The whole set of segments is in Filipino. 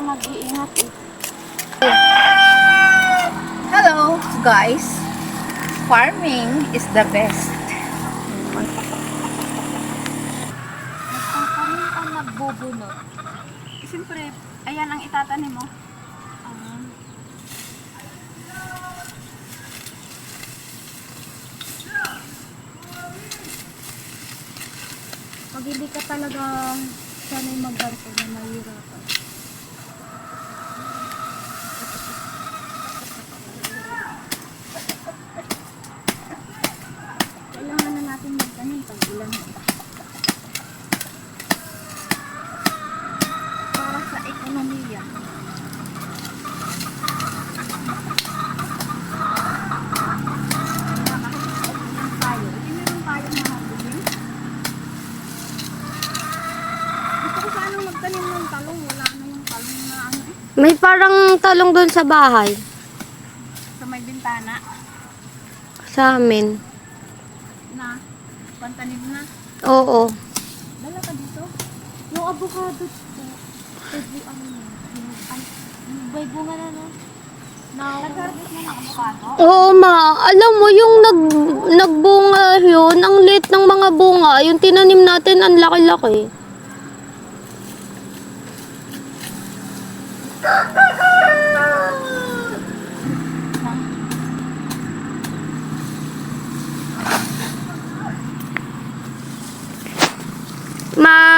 nag-iingat eh. Hello guys, farming is the best. Nagtatanim o nagbubunot? Siyempre, ayan ang itatanim mo. Pag hindi ka talaga sanay mag-garden na mahirapan. Kailangan na natin magtanim pag ilan para sa ekonomiya. Magtanim ng talong, wala na yung talong na ano eh. May parang talong doon sa bahay. Sa may bintana Sa amin. na pantanim na. Oo. Dala ka dito. Yung avocado po. May bunga na no? Nag-harvest na ng avocado? Oo, ma. Alam mo, yung nagbunga yun, ang liit ng mga bunga, yung tinanim natin, ang laki-laki.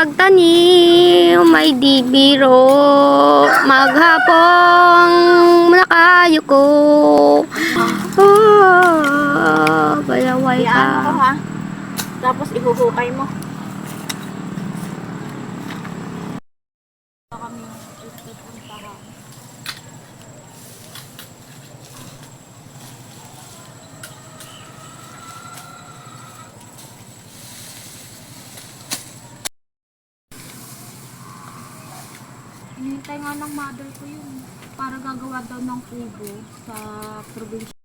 Magtanim, may di biro, maghapong nakayuko. Bayaway ka. Iano ko ha. Tapos ihuhukay mo. Kami pupuntahan. Hinihintay nga ng mother ko yun para gagawa daw ng kubo sa probinsya.